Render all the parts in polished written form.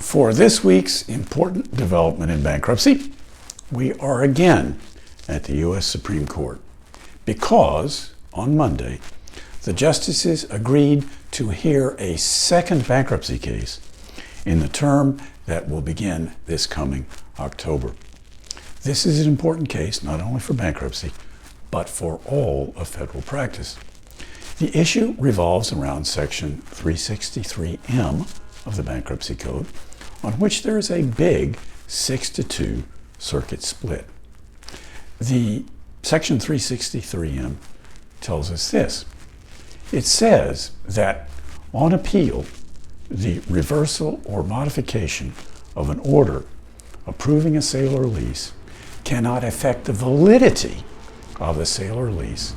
For this week's important development in bankruptcy, we are again at the U.S. Supreme Court because on Monday, the justices agreed to hear a second bankruptcy case in the term that will begin this coming October. This is an important case not only for bankruptcy, but for all of federal practice. The issue revolves around Section 363M of the Bankruptcy Code, on which there is a big 6-2 circuit split. The Section 363M tells us this. It says that on appeal, the reversal or modification of an order approving a sale or lease cannot affect the validity of the sale or lease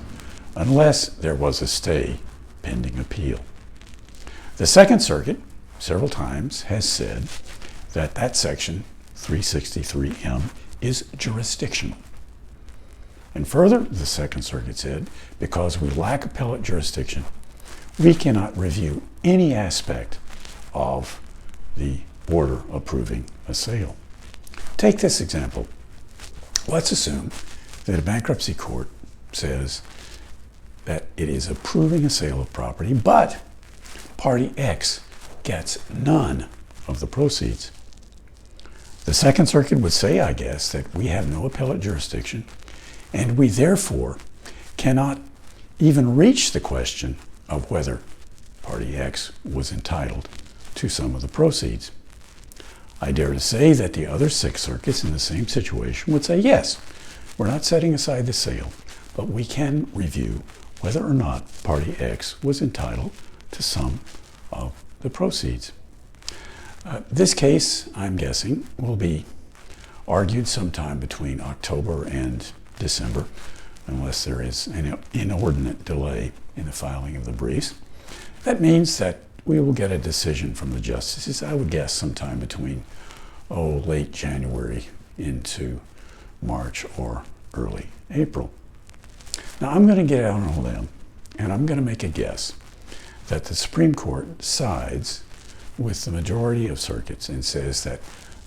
unless there was a stay pending appeal. The Second Circuit several times has said that that Section 363M is jurisdictional. And further, the Second Circuit said, because we lack appellate jurisdiction, we cannot review any aspect of the order approving a sale. Take this example. Let's assume that a bankruptcy court says that it is approving a sale of property, but party X gets none of the proceeds. The Second Circuit would say, I guess, that we have no appellate jurisdiction, and we therefore cannot even reach the question of whether party X was entitled to some of the proceeds. I dare to say that the other 6 circuits in the same situation would say, yes, we're not setting aside the sale, but we can review whether or not party X was entitled to some of the proceeds. This case, I'm guessing, will be argued sometime between October and December, unless there is an inordinate delay in the filing of the briefs. That means that we will get a decision from the justices, I would guess sometime between late January into March or early April. Now I'm going to get out on a limb and I'm going to make a guess that the Supreme Court sides with the majority of circuits and says that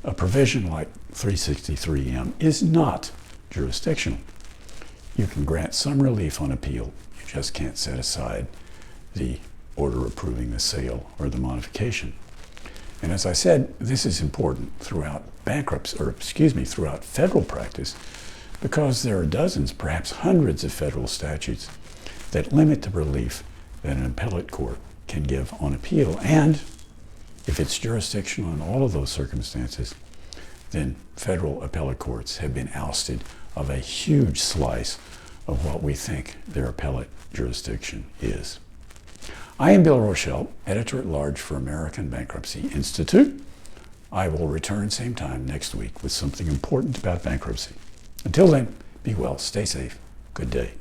a provision like 363M is not jurisdictional. You can grant some relief on appeal, you just can't set aside the order approving the sale or the modification. And as I said, this is important throughout throughout federal practice, because there are dozens, perhaps hundreds of federal statutes that limit the relief that an appellate court can give on appeal. And if it's jurisdictional in all of those circumstances, then federal appellate courts have been ousted of a huge slice of what we think their appellate jurisdiction is. I am Bill Rochelle, Editor-at-Large for American Bankruptcy Institute. I will return same time next week with something important about bankruptcy. Until then, be well, stay safe, good day.